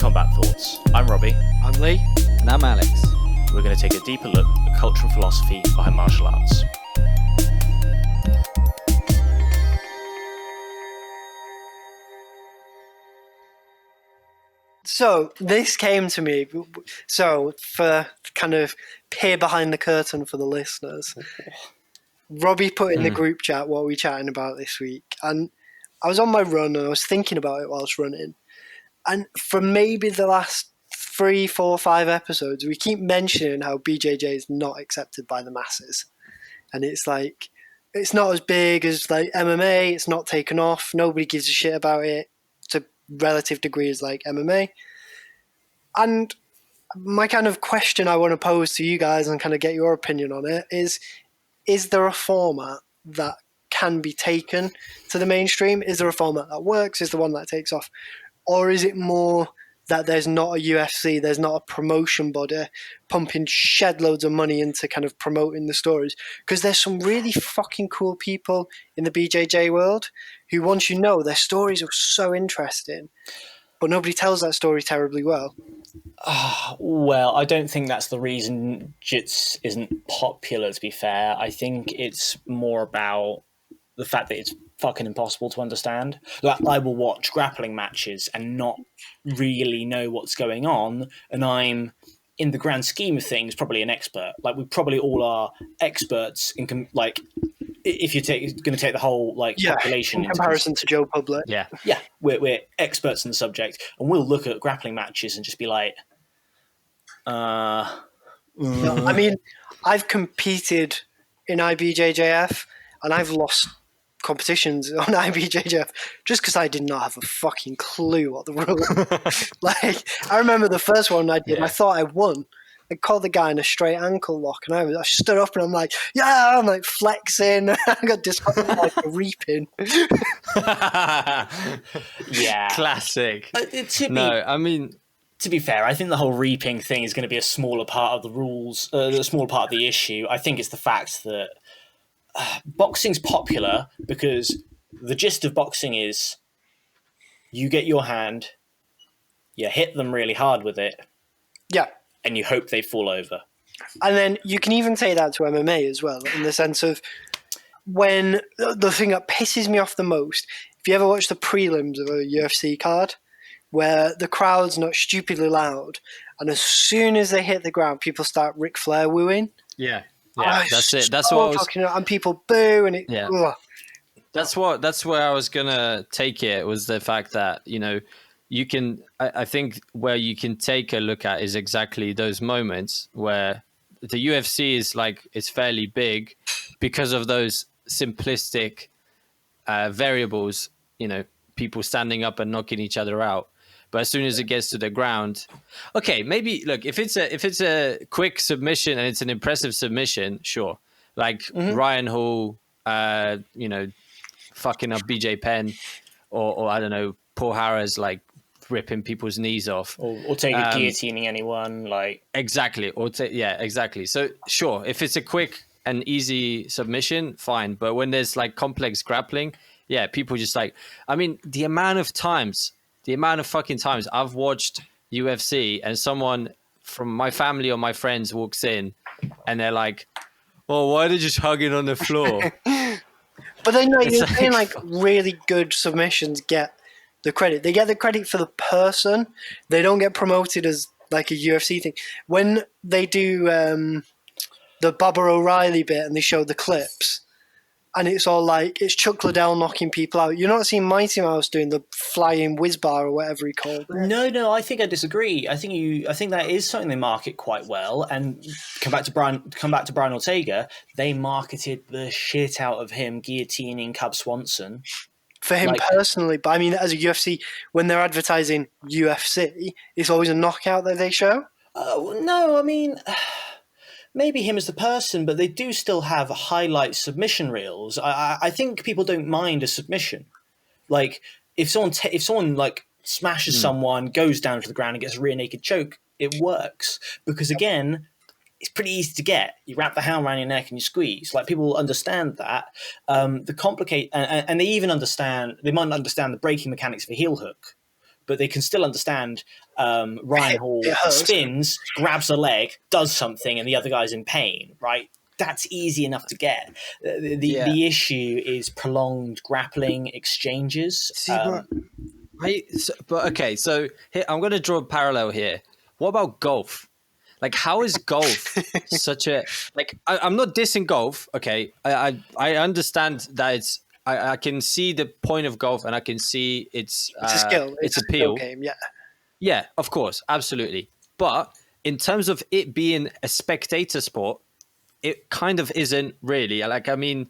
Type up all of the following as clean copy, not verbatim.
Combat Thoughts. I'm Robbie. I'm Lee. And I'm Alex. We're going to take a deeper look at culture and philosophy behind martial arts. So this came to me. So for kind of peer behind the curtain for the listeners, Robbie put in the group chat what we're chatting about this week. And I was on my run and I was thinking about it while I was running. And for maybe the last 3, 4, 5 episodes, we keep mentioning how BJJ is not accepted by the masses. And it's like, it's not as big as like MMA. It's not taken off. Nobody gives a shit about it to relative degrees like MMA. And my kind of question I want to pose to you guys and kind of get your opinion on it is there a format that can be taken to the mainstream? Is there a format that works? Is there one that takes off? Or is it more that there's not a UFC, there's not a promotion body pumping shed loads of money into kind of promoting the stories? Because there's some really fucking cool people in the BJJ world who, once you know, their stories are so interesting, but nobody tells that story terribly well. Well, I don't think that's the reason Jits isn't popular, to be fair. I think it's more about the fact that it's fucking impossible to understand. Like, I will watch grappling matches and not really know what's going on, and I'm, in the grand scheme of things, probably an expert. Like, we probably all are experts in, like, if you're going to take the whole population in comparison to Joe Public. Yeah, we're experts in the subject, and we'll look at grappling matches and just be like, I mean, I've competed in IBJJF and I've lost competitions on IBJJF just because I did not have a fucking clue what the rules. Like, I remember the first one I did, I thought I won. I called the guy in a straight ankle lock, and I stood up and I'm like, yeah, I'm like flexing. I got disqualified like a reaping. Yeah, classic. To be fair, I think the whole reaping thing is going to be a smaller part of the rules, a smaller part of the issue. I think it's the fact that boxing's popular because the gist of boxing is you get your hand, you hit them really hard with it, and you hope they fall over. And then you can even take that to MMA as well, in the sense of when the thing that pisses me off the most, if you ever watch the prelims of a UFC card, where the crowd's not stupidly loud, and as soon as they hit the ground, people start Ric Flair wooing. Yeah, that's it. That's what I was talking about, and people boo, and it. Yeah. Ugh. That's where I was gonna take it, was the fact that, you know, you can. I think where you can take a look at is exactly those moments where the UFC is like, it's fairly big because of those simplistic variables. You know, people standing up and knocking each other out. But as soon as it gets to the ground, okay, maybe look, if it's a quick submission and it's an impressive submission, sure. Like Ryan Hall, fucking up BJ Penn, or I don't know, Paul Harris, like ripping people's knees off, or guillotining anyone, like exactly, exactly. So sure, if it's a quick and easy submission, fine. But when there's like complex grappling, people just like, I mean, the amount of fucking times I've watched UFC and someone from my family or my friends walks in and they're like, "Oh, why are they just hugging on the floor?" But then you're saying like really good submissions get the credit. They get the credit for the person. They don't get promoted as like a UFC thing. When they do the Baba O'Reilly bit and they show the clips, and it's all like, it's Chuck Liddell knocking people out. You're not seeing Mighty Mouse doing the flying whiz bar or whatever he called it. No, I think I disagree. I think that is something they market quite well. And come back to Brian Ortega. They marketed the shit out of him guillotining Cub Swanson. For him personally, but I mean, as a UFC, when they're advertising UFC, it's always a knockout that they show. No, I mean, maybe him as the person, but they do still have highlight submission reels. I think people don't mind a submission. Like, if someone like smashes someone, goes down to the ground and gets a rear naked choke, it works. Because again, it's pretty easy to get. You wrap the hand around your neck and you squeeze. Like, people understand that. And they even understand, they might not understand the braking mechanics of a heel hook, but they can still understand Ryan Hall spins, grabs a leg, does something, and the other guy's in pain, right? That's easy enough to get. The issue is prolonged grappling exchanges. But okay, so here, I'm going to draw a parallel here. What about golf? Like, how is golf such a like? I'm not dissing golf. Okay, I understand that it's. I can see the point of golf, and I can see its a skill. Its a appeal. Skill game, yeah. Yeah, of course, absolutely. But in terms of it being a spectator sport, it kind of isn't really. Like, I mean,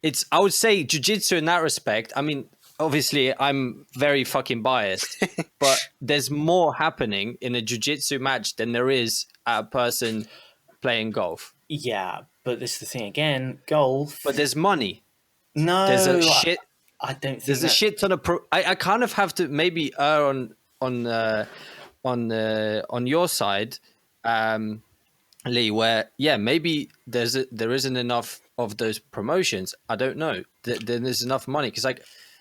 it's. I would say jiu-jitsu in that respect. I mean, obviously, I'm very fucking biased, but there's more happening in a jiu-jitsu match than there is a person playing golf. Yeah, but this is the thing again. Golf. But there's money. No, there's a shit. I don't think there's a shit ton of. I kind of have to maybe err on your side, Lee. Where maybe there isn't enough of those promotions. I don't know. Then there's enough money because I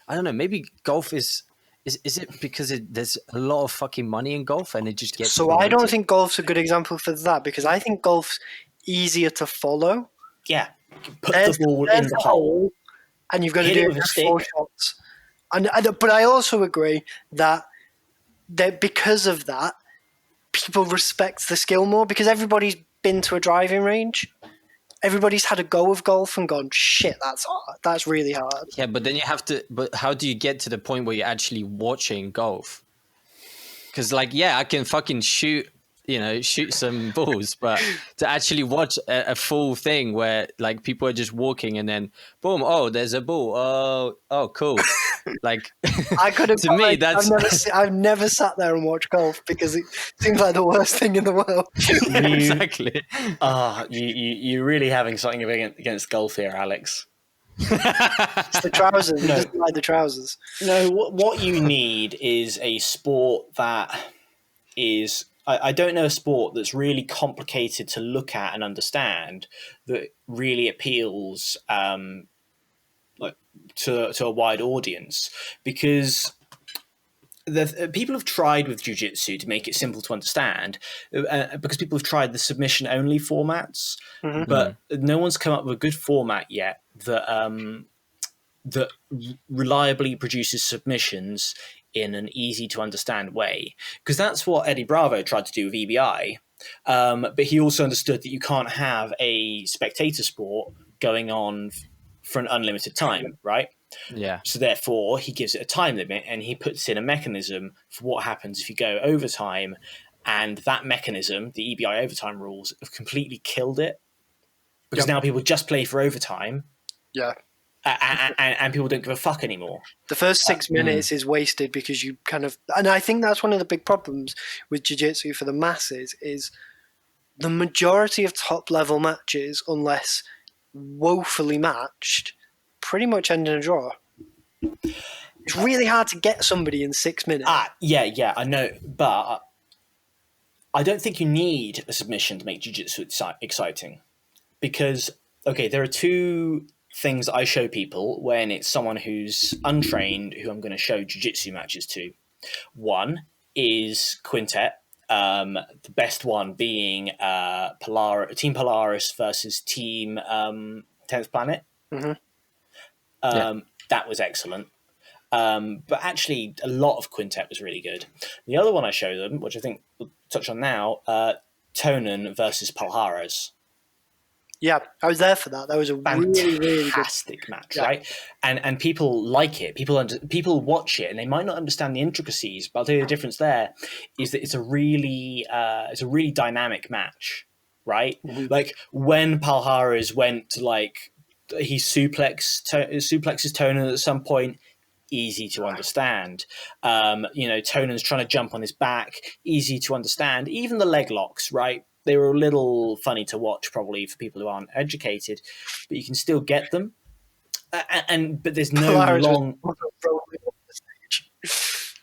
don't know. Maybe golf is it because there's a lot of fucking money in golf and it just gets. So I don't think golf's a good example for that because I think golf's easier to follow. Yeah, put the ball in the hole. And you've got to do it with 4 shots. But I also agree that because of that, people respect the skill more because everybody's been to a driving range. Everybody's had a go of golf and gone, shit, that's hard. That's really hard. Yeah, but then you have to. But how do you get to the point where you're actually watching golf? Because, like, yeah, I can fucking shoot some balls, but to actually watch a full thing where like people are just walking and then boom, oh, there's a ball. Oh, cool. Like, I could have. To me, that's. I've never sat there and watched golf because it seems like the worst thing in the world. Exactly. You're really having something against golf here, Alex. It's the trousers. He doesn't like the trousers. No, what you need is a sport that is. I don't know a sport that's really complicated to look at and understand that really appeals like to a wide audience, because people have tried with jiu-jitsu to make it simple to understand because people have tried the submission only formats, but no one's come up with a good format yet that reliably produces submissions in an easy to understand way, because that's what Eddie Bravo tried to do with EBI, but he also understood that you can't have a spectator sport going on for an unlimited time, right? Yeah. So therefore he gives it a time limit and he puts in a mechanism for what happens if you go overtime, and that mechanism, the EBI overtime rules, have completely killed it, because now people just play for overtime. Yeah. And people don't give a fuck anymore. The first 6 minutes is wasted because you kind of, and I think that's one of the big problems with jiu-jitsu for the masses is the majority of top level matches, unless woefully matched, pretty much end in a draw. It's really hard to get somebody in 6 minutes. Yeah, I know, but I don't think you need a submission to make jiu-jitsu exciting, because there are two things I show people when it's someone who's untrained who I'm going to show jiu-jitsu matches to. One is quintet, the best one being Team Polaris versus Team 10th Planet. That was excellent. But actually, a lot of quintet was really good. The other one I show them, which I think we'll touch on now, Tonen versus Palhares. Yeah, I was there for that. That was a really fantastic match, right? And people like it. People watch it, and they might not understand the intricacies, but I'll tell you the difference there is that it's a really dynamic match, right? Like when Palhares went he suplexes Tonen at some point. Easy to understand. Tonen's trying to jump on his back. Easy to understand. Even the leg locks, right? They were a little funny to watch, probably for people who aren't educated, but you can still get them. But there's no long.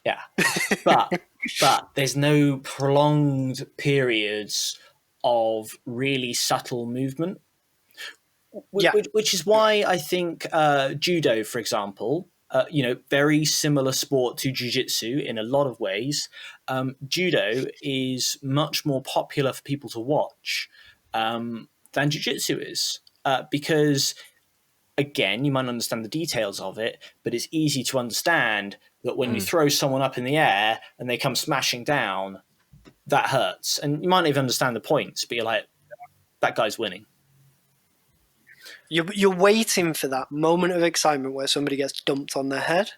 Yeah, but there's no prolonged periods of really subtle movement. Which is why I think judo, for example, very similar sport to Ju-Jitsu in a lot of ways. Judo is much more popular for people to watch than Ju-Jitsu is, because, again, you might not understand the details of it, but it's easy to understand that when you throw someone up in the air and they come smashing down, that hurts. And you might not even understand the points, but you're like, that guy's winning. You're waiting for that moment of excitement where somebody gets dumped on their head,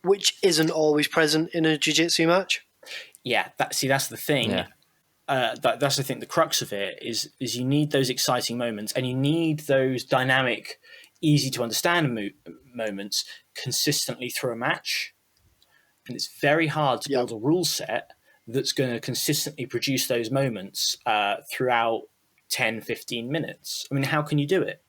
which isn't always present in a jiu-jitsu match. Yeah, that's the thing. Yeah. That's the thing. The crux of it is you need those exciting moments, and you need those dynamic, easy to understand moments consistently through a match. And it's very hard to build a rule set that's going to consistently produce those moments throughout 10, 15 minutes. I mean, how can you do it?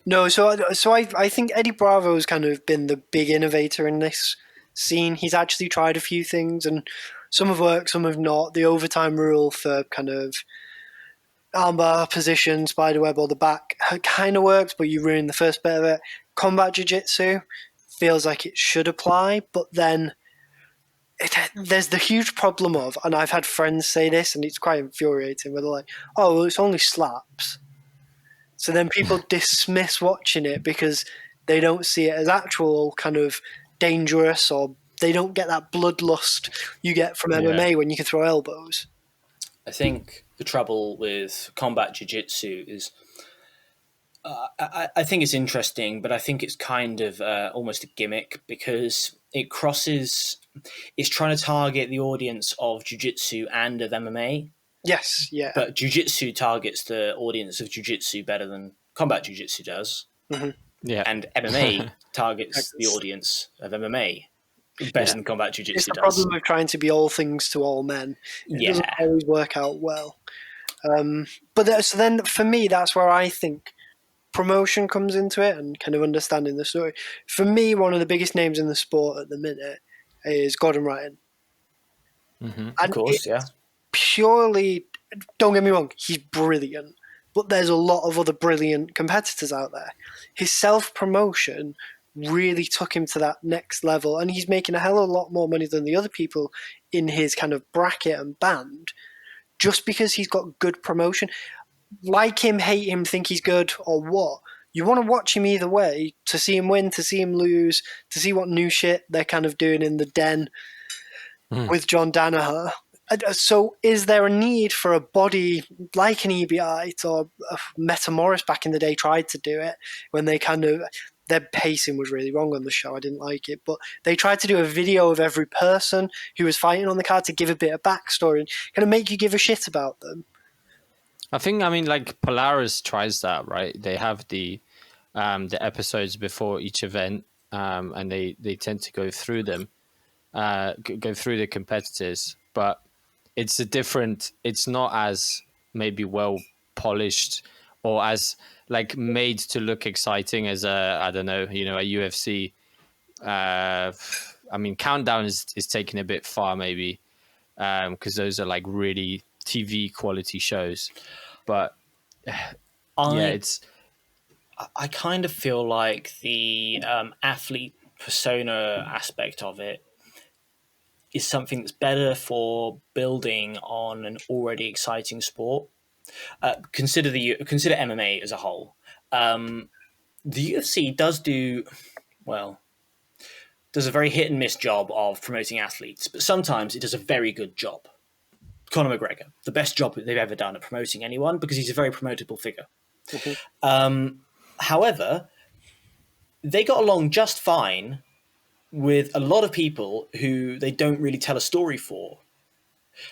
No, so I think Eddie Bravo has kind of been the big innovator in this scene. He's actually tried a few things, and some have worked, some have not. The overtime rule for kind of armbar position, spiderweb, or the back kind of works, but you ruin the first bit of it. Combat jiu-jitsu feels like it should apply, but then there's the huge problem of, and I've had friends say this, and it's quite infuriating, where they're like, oh, well, it's only slaps. So then people dismiss watching it because they don't see it as actual kind of dangerous, or they don't get that bloodlust you get from MMA when you can throw elbows. I think the trouble with combat jiu-jitsu is I think it's interesting, but I think it's kind of almost a gimmick, because it's trying to target the audience of jiu-jitsu and of MMA. Yes, yeah. But jiu-jitsu targets the audience of jiu-jitsu better than combat jiu-jitsu does. Mm-hmm. Yeah. And MMA targets the audience of MMA better than combat jiu-jitsu does. It's the problem of trying to be all things to all men. It doesn't always work out well. So then for me, that's where I think promotion comes into it, and kind of understanding the story. For me, one of the biggest names in the sport at the minute is Gordon Ryan. Mm-hmm. Of course, yeah. Purely, don't get me wrong, he's brilliant, but there's a lot of other brilliant competitors out there. His self-promotion really took him to that next level, and he's making a hell of a lot more money than the other people in his kind of bracket and band, just because he's got good promotion. Like him, hate him, think he's good, or what, you want to watch him either way, to see him win, to see him lose, to see what new shit they're kind of doing in the den with John Danaher. So is there a need for a body like an EBI, or Meta Morris back in the day tried to do it when they kind of, their pacing was really wrong on the show. I didn't like it, but they tried to do a video of every person who was fighting on the card to give a bit of backstory and kind of make you give a shit about them. I think, like Polaris tries that, right? They have the episodes before each event, and they tend to go through them, go through the competitors, but it's not as maybe well polished or as like made to look exciting as a UFC. Countdown is taken a bit far, maybe, because those are like really TV quality shows, but I kind of feel like the athlete persona aspect of it is something that's better for building on an already exciting sport. Consider MMA as a whole. The UFC does a very hit and miss job of promoting athletes, but sometimes it does a very good job. Conor McGregor, the best job that they've ever done at promoting anyone, because he's a very promotable figure. Mm-hmm. However, they got along just fine with a lot of people who they don't really tell a story for.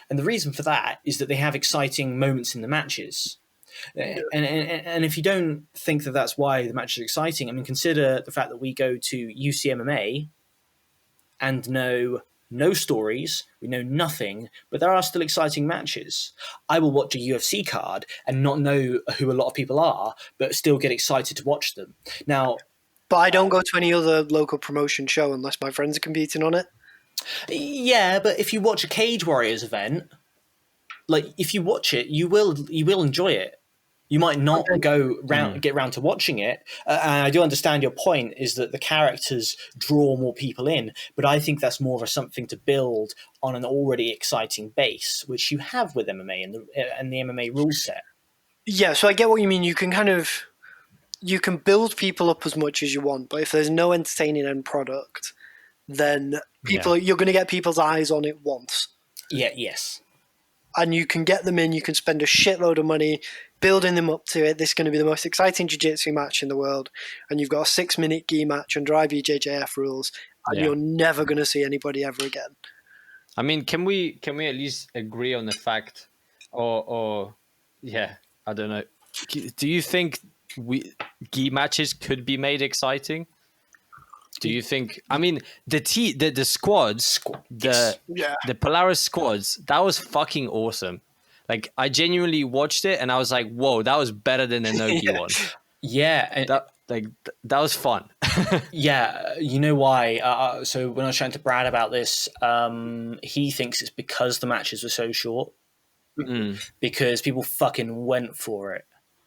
And the reason for that is that they have exciting moments in the matches. And if you don't think that that's why the match is exciting, I mean, consider the fact that we go to UCMMA and know no stories, we know nothing, but there are still exciting matches. I will watch a UFC card and not know who a lot of people are, but still get excited to watch them. Now, but I don't go to any other local promotion show unless my friends are competing on it. Yeah, but if you watch a Cage Warriors event, like if you watch it, you will enjoy it. You might not Mm. get round to watching it, and I do understand your point is that the characters draw more people in, but I think that's more of a something to build on an already exciting base, which you have with MMA and the MMA rule set. Yeah, so I get what you mean. You can build people up as much as you want, but if there's no entertaining end product, then you're going to get people's eyes on it once. Yeah, yes. And you can get them in, you can spend a shitload of money building them up to it. This is going to be the most exciting jiu-jitsu match in the world. And you've got a 6-minute gi match under IBJJF rules, and you're never going to see anybody ever again. I mean, can we at least agree on the fact, or yeah, I don't know. Do you think gi matches could be made exciting? Do you think? I mean, the squads, the Polaris squads, that was fucking awesome. Like, I genuinely watched it and I was like, whoa, that was better than the no-gi one. Yeah, that was fun. Yeah, you know why? So when I was chatting to Brad about this, he thinks it's because the matches were so short, because people fucking went for it,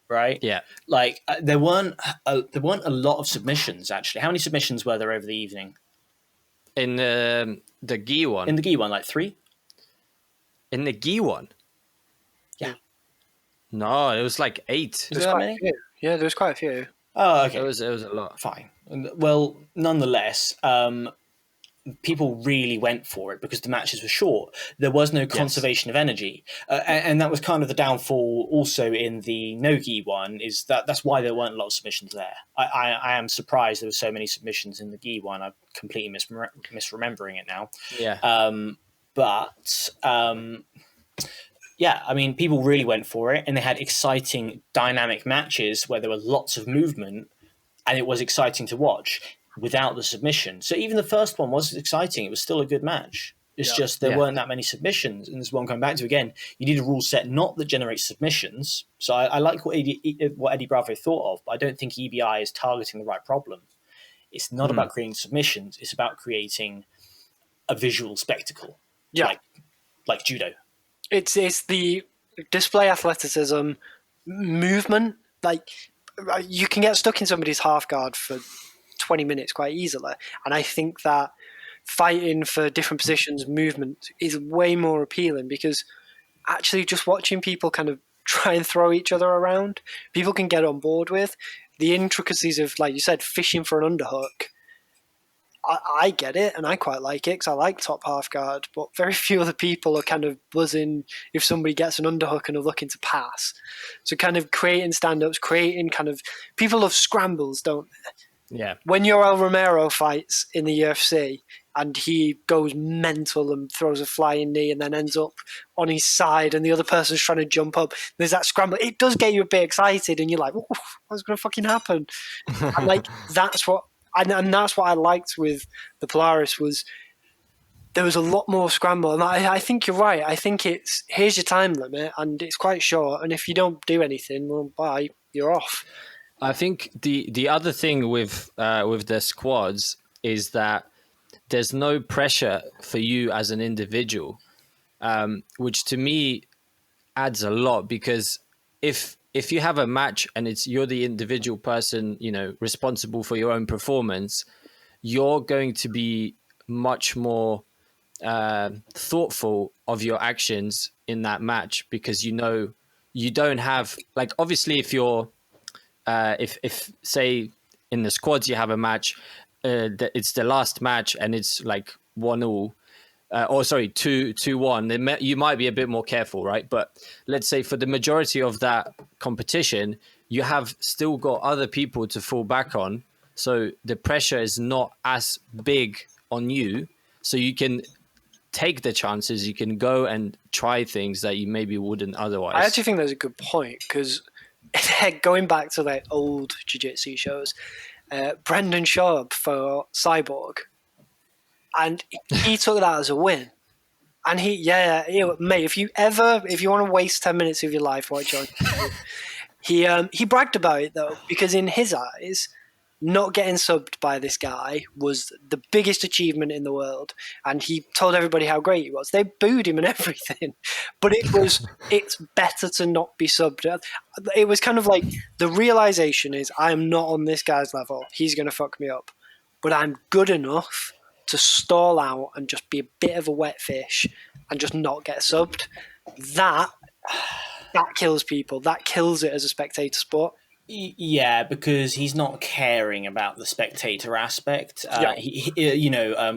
right? Yeah. Like there weren't a lot of submissions actually. How many submissions were there over the evening? In the gi one. In the gi one, like 3. In the gi one. Yeah. No, it was like 8. Was there that many? Yeah, there was quite a few. Oh, okay. It was a lot. Fine. Well, nonetheless, people really went for it because the matches were short. There was no conservation of energy, and that was kind of the downfall. Also, in the no-gi one, is that's why there weren't a lot of submissions there. I am surprised there were so many submissions in the gi one. I'm completely misremembering it now. Yeah. Yeah, I mean, people really went for it, and they had exciting, dynamic matches where there were lots of movement, and it was exciting to watch without the submission. So even the first one was exciting. It was still a good match. It's just there weren't that many submissions, and this is what I'm coming back to again. You need a rule set not that generates submissions. So I like what Eddie Bravo thought of, but I don't think EBI is targeting the right problem. It's not about creating submissions. It's about creating a visual spectacle, like judo. It's the display athleticism, movement. Like, you can get stuck in somebody's half guard for 20 minutes quite easily. And I think that fighting for different positions, movement, is way more appealing because actually just watching people kind of try and throw each other around, people can get on board with. The intricacies of, like you said, fishing for an underhook, I get it, and I quite like it because I like top half guard, but very few other people are kind of buzzing if somebody gets an underhook and are looking to pass. So kind of creating stand-ups, creating kind of... People love scrambles, don't they? Yeah. When Yoel Romero fights in the UFC and he goes mental and throws a flying knee and then ends up on his side and the other person's trying to jump up, there's that scramble. It does get you a bit excited and you're like, what's going to fucking happen? And like, that's what... And that's what I liked with the Polaris was there was a lot more scramble. And I think you're right. I think it's, here's your time limit and it's quite short. And if you don't do anything, well, bye, you're off. I think the other thing with the squads is that there's no pressure for you as an individual, which to me adds a lot because if you have a match and you're the individual person, responsible for your own performance, you're going to be much more thoughtful of your actions in that match because you don't have, like, obviously if you're if say in the squads you have a match, it's the last match and it's like 1-1. 2-1, you might be a bit more careful, right? But let's say for the majority of that competition, you have still got other people to fall back on. So the pressure is not as big on you. So you can take the chances, you can go and try things that you maybe wouldn't otherwise. I actually think that's a good point because going back to the old jiu-jitsu shows, Brendan Schaub for Cyborg, and he took that as a win. And mate, if you want to waste 10 minutes of your life, watch on. He bragged about it though, because in his eyes, not getting subbed by this guy was the biggest achievement in the world, and he told everybody how great he was. They booed him and everything, but it's better to not be subbed. It was kind of like the realization is I am not on this guy's level. He's going to fuck me up, but I'm good enough to stall out and just be a bit of a wet fish and just not get subbed. That kills people. That kills it as a spectator sport. Yeah, because he's not caring about the spectator aspect.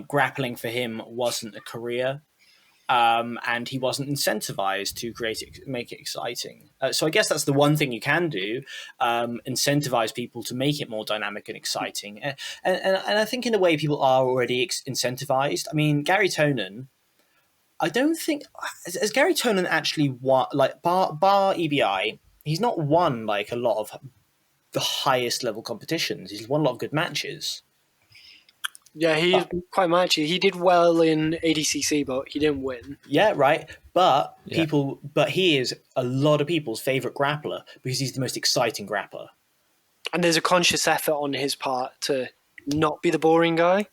Grappling for him wasn't a career, and he wasn't incentivized to make it exciting. So I guess that's the one thing you can do: incentivize people to make it more dynamic and exciting. And I think in a way people are already incentivized. I mean, Gary Tonin. I don't think has Gary Tonin actually won, like bar EBI. He's not won like a lot of the highest level competitions. He's won a lot of good matches. Yeah, he's quite matchy. He did well in ADCC, but he didn't win. Yeah, right. But he is a lot of people's favorite grappler because he's the most exciting grappler. And there's a conscious effort on his part to not be the boring guy.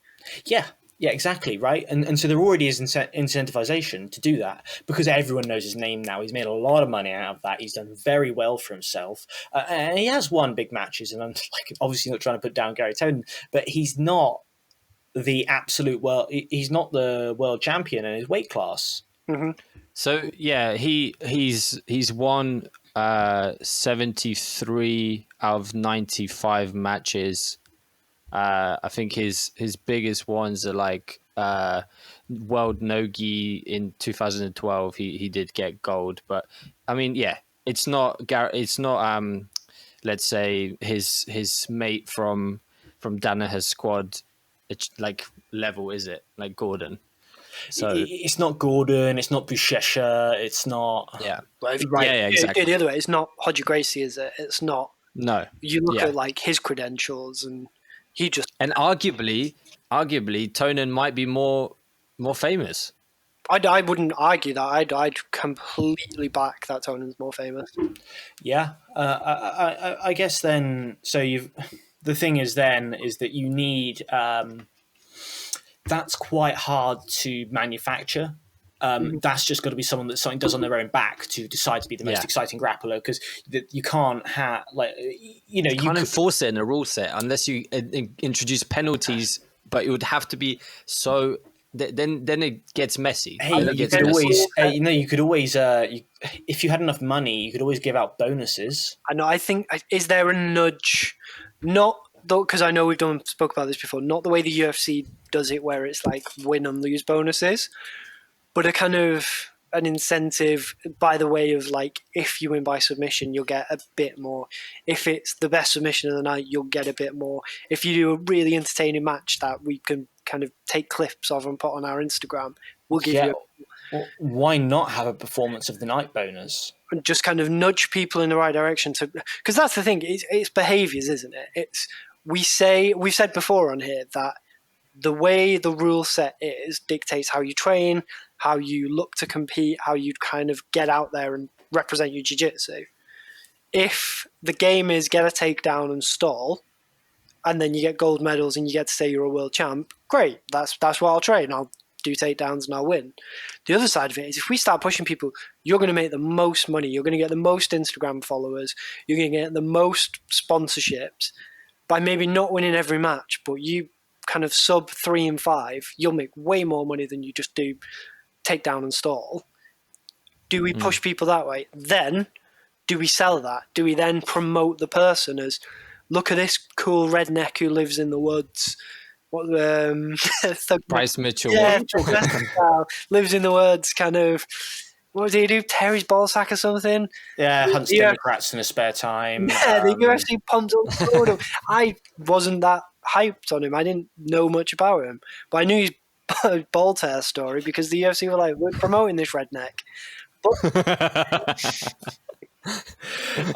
Yeah, exactly, right? And so there already is incentivization to do that because everyone knows his name now. He's made a lot of money out of that. He's done very well for himself. And he has won big matches. And I'm like obviously not trying to put down Gary Tonin, but he's not the absolute world. He's not the world champion in his weight class. Mm-hmm. So, yeah, he's won 73 out of 95 matches. I think his biggest ones are like World Nogi in 2012. He did get gold, but I mean, yeah, it's not let's say his mate from Danaher's squad, it's like level, is it? Like Gordon. So it's not Gordon, it's not Buchecha, it's not right. Yeah, exactly. The other way, it's not Hodger Gracie, is it? It's not. No. You look at like his credentials and. And arguably, Tonin might be more famous. I wouldn't argue that. I'd completely back that Tonin's more famous. Yeah, I guess then. So the thing is that you need. That's quite hard to manufacture. That's just got to be someone that something does on their own back to decide to be the most exciting grappler because you can't have you can't enforce it in a rule set unless you introduce penalties, but it would have to be so. Then it gets messy. You could always if you had enough money, you could always give out bonuses. I know. I think is there a nudge? Not though, because I know we've spoke about this before. Not the way the UFC does it, where it's like win and lose bonuses. But a kind of an incentive by the way of like, if you win by submission, you'll get a bit more. If it's the best submission of the night, you'll get a bit more. If you do a really entertaining match that we can kind of take clips of and put on our Instagram, we'll give you. Well, why not have a performance of the night bonus? And just kind of nudge people in the right direction because that's the thing. It's behaviors, isn't it? We've said before on here that the way the rule set is dictates how you train, how you look to compete, how you kind of get out there and represent your jiu-jitsu. If the game is get a takedown and stall, and then you get gold medals and you get to say you're a world champ, great. That's what I'll train. I'll do takedowns and I'll win. The other side of it is if we start pushing people, you're going to make the most money. You're going to get the most Instagram followers. You're going to get the most sponsorships by maybe not winning every match, but you kind of sub 3 and 5, you'll make way more money than you just do take down and stall. Do we push people that way? Then do we sell that? Do we then promote the person as, look at this cool redneck who lives in the woods? What Bryce Mitchell? Yeah, lives in the woods. Kind of. What does he do? Terry's ball sack or something? Yeah, hunts Democrats in his spare time. Yeah, the UFC pumped up him. I wasn't that hyped on him. I didn't know much about him, but I knew his ball tear story because the UFC were like, we're promoting this redneck.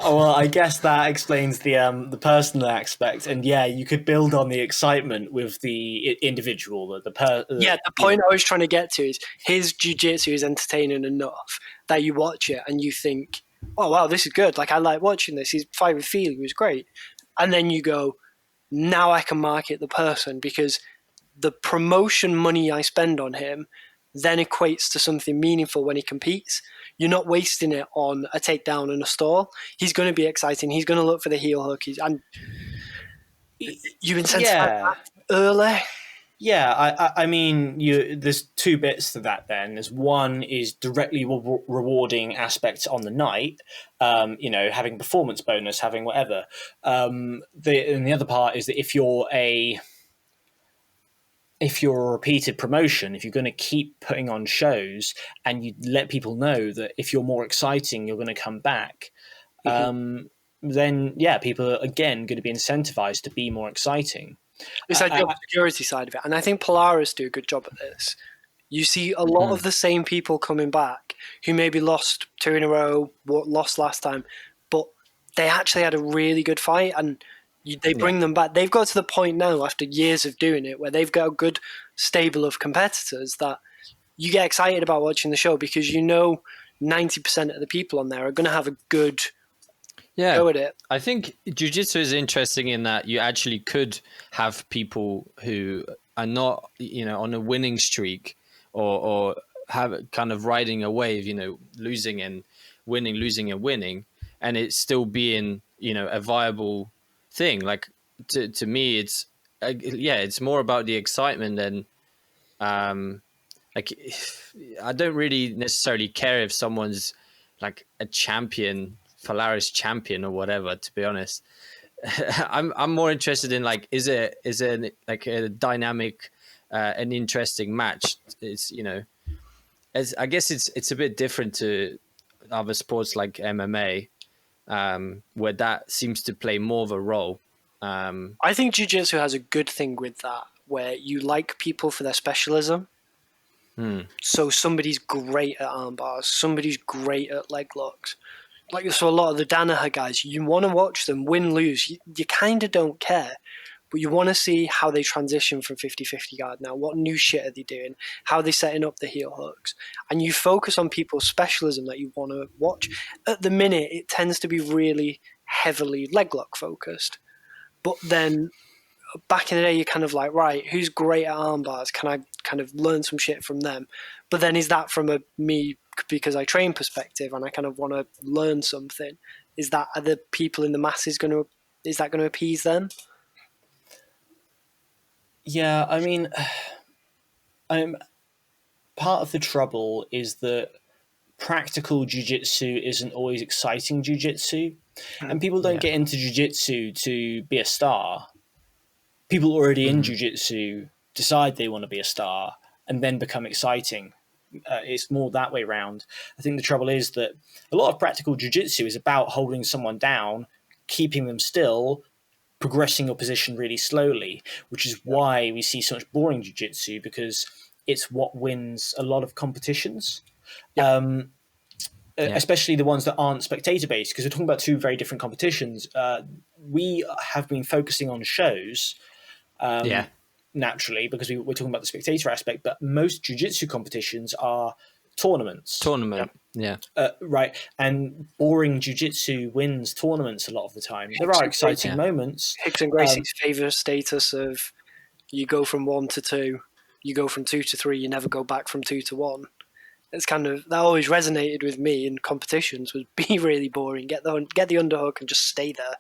Oh, well, I guess that explains the personal aspect, and yeah, you could build on the excitement with the individual. The point I was trying to get to is his jiu-jitsu is entertaining enough that you watch it and you think, oh wow, this is good. Like I like watching this. His fight with Feely was great, and then you go, now I can market the person, because the promotion money I spend on him then equates to something meaningful when he competes. You're not wasting it on a takedown and a stall. He's going to be exciting. He's going to look for the heel hook. And you incentivize Yeah. that early. Yeah, I mean, there's two bits to that. Then there's one is directly rewarding aspects on the night, having performance bonus, having whatever. And the other part is that if you're a repeated promotion, if you're going to keep putting on shows and you let people know that if you're more exciting, you're going to come back, then yeah, people are again going to be incentivized to be more exciting. It's that job security side of it. And I think Polaris do a good job at this. You see a lot of the same people coming back who maybe lost 2 in a row, lost last time, but they actually had a really good fight, and they bring them back. They've got to the point now, after years of doing it, where they've got a good stable of competitors that you get excited about watching the show, because 90% of the people on there are going to have a good go at it. I think Jiu-Jitsu is interesting in that you actually could have people who are not, on a winning streak or have kind of riding a wave, losing and winning, and it still being, a viable thing. Like to me, it's more about the excitement than, like, I don't really necessarily care if someone's like a champion, Polaris champion or whatever, to be honest. I'm more interested in, like, is it like a dynamic, an interesting match? It's, I guess it's a bit different to other sports like MMA, where that seems to play more of a role. I think Jiu-Jitsu has a good thing with that, where you like people for their specialism. So somebody's great at arm bars, somebody's great at leg locks. So a lot of the Danaher guys, you want to watch them win, lose. You kind of don't care, but you want to see how they transition from 50-50 guard now. What new shit are they doing? How are they setting up the heel hooks? And you focus on people's specialism that you want to watch. At the minute, it tends to be really heavily leg lock focused. But then back in the day, you're kind of like, right, who's great at arm bars? Can I kind of learn some shit from them? But then is that from me because I train perspective and I kind of want to learn something? Are the people in the masses is that going to appease them? Yeah, I mean, part of the trouble is that practical jiu-jitsu isn't always exciting jiu-jitsu, and people don't get into jiu-jitsu to be a star. People already in jiu-jitsu decide they want to be a star and then become exciting. It's more that way around. I think the trouble is that a lot of practical jiu-jitsu is about holding someone down, keeping them still, progressing your position really slowly, which is why we see so much boring jiu-jitsu, because it's what wins a lot of competitions. Especially the ones that aren't spectator-based, because we're talking about two very different competitions. We have been focusing on shows, naturally, because we're talking about the spectator aspect, but most jiu-jitsu competitions are tournaments. Right. And boring jiu-jitsu wins tournaments a lot of the time. There are exciting moments. Hickson Gracie's favourite status of you go from 1 to 2, you go from 2 to 3, you never go back from 2 to 1. It's kind of, that always resonated with me in competitions, was be really boring, get the underhook and just stay there.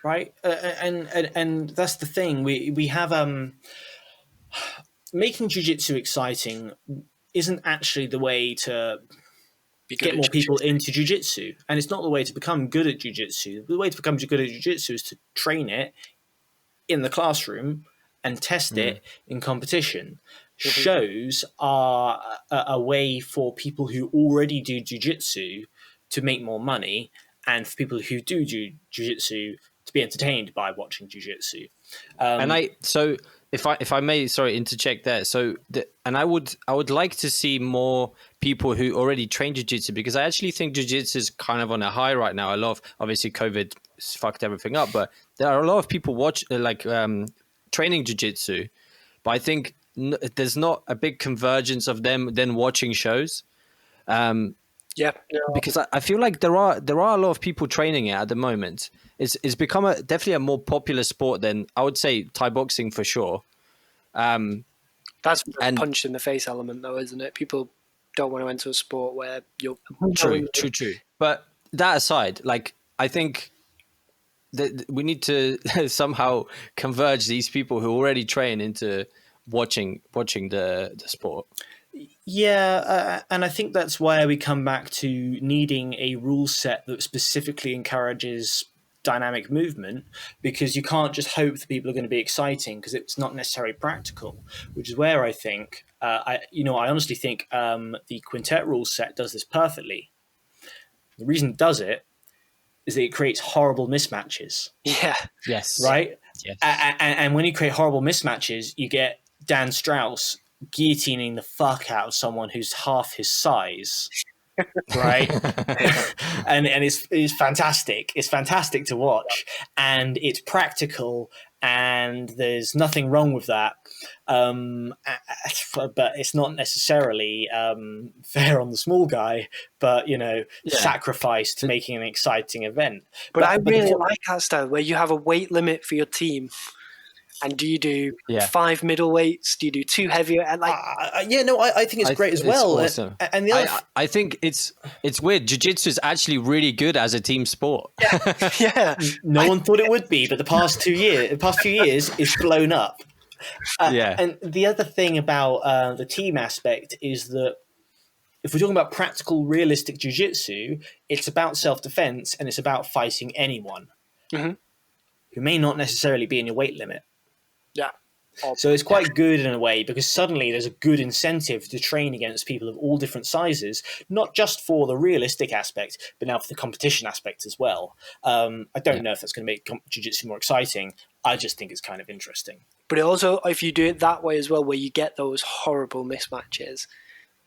Right. And that's the thing. We have making jiu-jitsu exciting isn't actually the way to get more people into jiu-jitsu, and it's not the way to become good at jiu-jitsu. The way to become good at jiu-jitsu is to train it in the classroom and test it in competition. Shows are a way for people who already do jiu-jitsu to make more money, and for people who do jiu-jitsu to be entertained by watching jiu-jitsu. If I may, sorry, interject there. I would like to see more people who already train jiu-jitsu, because I actually think jiu-jitsu is kind of on a high right now. Obviously COVID fucked everything up, but there are a lot of people training jiu-jitsu, but I think there's not a big convergence of them then watching shows. Yeah. because I feel like there are a lot of people training it at the moment. It's become definitely a more popular sport than, I would say, Thai boxing for sure. That's the And punch in the face element, though, isn't it? People don't want to enter a sport where you're true. But that aside, like, I think that we need to somehow converge these people who already train into watching the sport. Yeah, and I think that's where we come back to needing a rule set that specifically encourages dynamic movement, because you can't just hope that people are going to be exciting, because it's not necessarily practical. Which is where I think, I honestly think the quintet rule set does this perfectly. The reason it does it is that it creates horrible mismatches. Yeah. Yes. Right? Yes. And when you create horrible mismatches, you get Dan Strauss guillotining the fuck out of someone who's half his size, right? and it's fantastic. It's fantastic to watch, and it's practical, and there's nothing wrong with that. But it's not necessarily fair on the small guy, but sacrificed to making an exciting event. But I really like that style where you have a weight limit for your team. And do you do 5 middleweights? Do you do 2 heavier? And I think it's great as well. It's awesome. And the other I think it's weird. Jiu-Jitsu is actually really good as a team sport. Yeah. No one thought it would be, but the past few years, it's blown up. And the other thing about the team aspect is that if we're talking about practical, realistic jiu-jitsu, it's about self-defense, and it's about fighting anyone who may not necessarily be in your weight limit. Yeah. So it's quite good in a way, because suddenly there's a good incentive to train against people of all different sizes, not just for the realistic aspect, but now for the competition aspect as well. I don't know if that's going to make jiu-jitsu more exciting. I just think it's kind of interesting. But also, if you do it that way as well, where you get those horrible mismatches,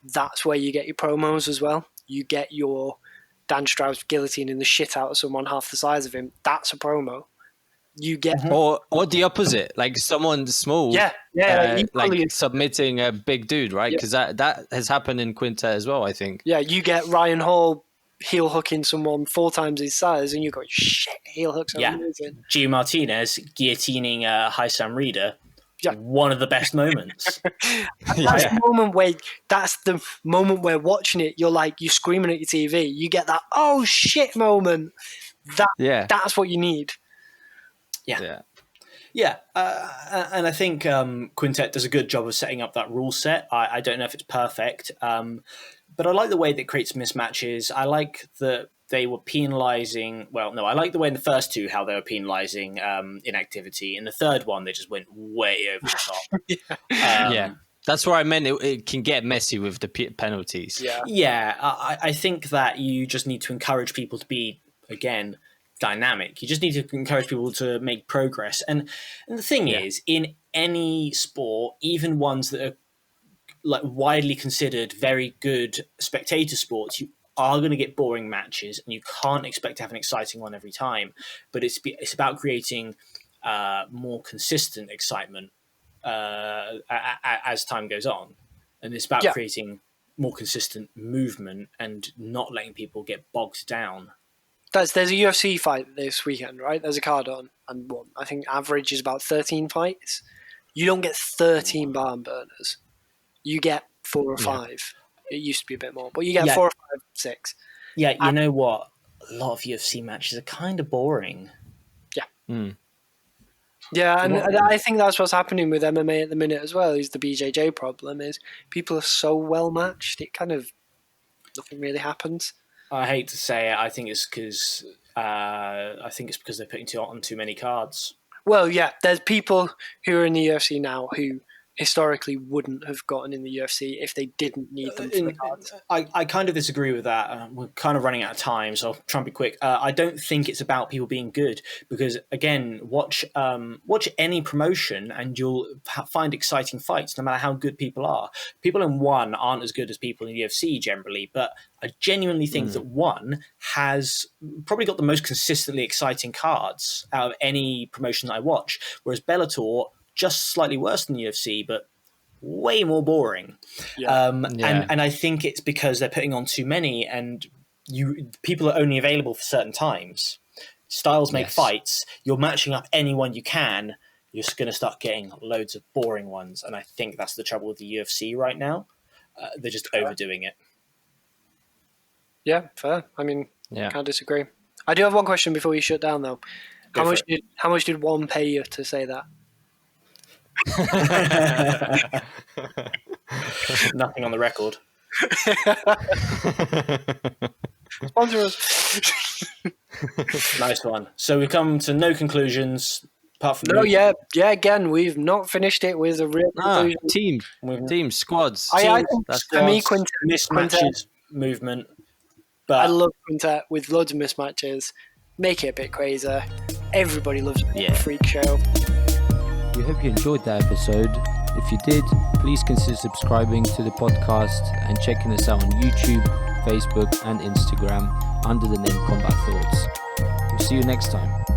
that's where you get your promos as well. You get your Dan Strauss guillotining the shit out of someone half the size of him. That's a promo. You get or the opposite, like someone small, like submitting a big dude, right? Because that has happened in Quintet as well, I think. Yeah, you get Ryan Hall heel hooking someone 4 times his size, and you go, shit, heel hooks are amazing. Gio Martinez guillotining Haisam Reader. One of the best moments. That's the moment where watching it, you're screaming at your TV. You get that oh shit moment. That's what you need. And I think Quintet does a good job of setting up that rule set. I don't know if it's perfect, but I like the way that it creates mismatches. I like that they were penalising. Well, no, I like the way in the first 2 how they were penalising inactivity. In the third one, they just went way over the top. That's where I meant it can get messy with the penalties. I think that you just need to encourage people to be, again, dynamic. You just need to encourage people to make progress. And the thing is, in any sport, even ones that are like widely considered very good spectator sports, you are going to get boring matches, and you can't expect to have an exciting one every time. But it's about creating more consistent excitement as time goes on, and it's about creating more consistent movement and not letting people get bogged down. There's a UFC fight this weekend, right? There's a card on, and I think average is about 13 fights. You don't get 13 barn burners. You get 4 or 5. It used to be a bit more, but you get 4 or 5, 6. Yeah, you know what? A lot of UFC matches are kind of boring. Yeah. Yeah, and I think that's what's happening with MMA at the minute as well, is the BJJ problem, is people are so well matched, it kind of, nothing really happens. I hate to say it. I think it's because they're putting on too many cards. Well, yeah, there's people who are in the UFC now who historically wouldn't have gotten in the UFC if they didn't need them for the cards. I kind of disagree with that. We're kind of running out of time, so I'll try and be quick. I don't think it's about people being good, because, again, watch any promotion and you'll find exciting fights no matter how good people are. People in one aren't as good as people in the UFC generally, but I genuinely think that one has probably got the most consistently exciting cards out of any promotion that I watch, whereas Bellator, just slightly worse than the UFC, but way more boring. Yeah. And I think it's because they're putting on too many, and people are only available for certain times. Styles make fights. You're matching up anyone you can. You're just going to start getting loads of boring ones, and I think that's the trouble with the UFC right now. They're just overdoing it. Yeah, fair. I mean, can't disagree. I do have one question before you shut down, though. How much did one pay you to say that? Nothing on the record. Sponsor us. Nice one. So we come to no apart from again, we've not finished it with a real conclusion. Team squads. I think That's for me, mismatches, movement. But I love Quintet with loads of mismatches. Make it a bit crazier. Everybody loves a freak show. We hope you enjoyed that episode. If you did, please consider subscribing to the podcast and checking us out on YouTube, Facebook and Instagram under the name Combat Thoughts. We'll see you next time.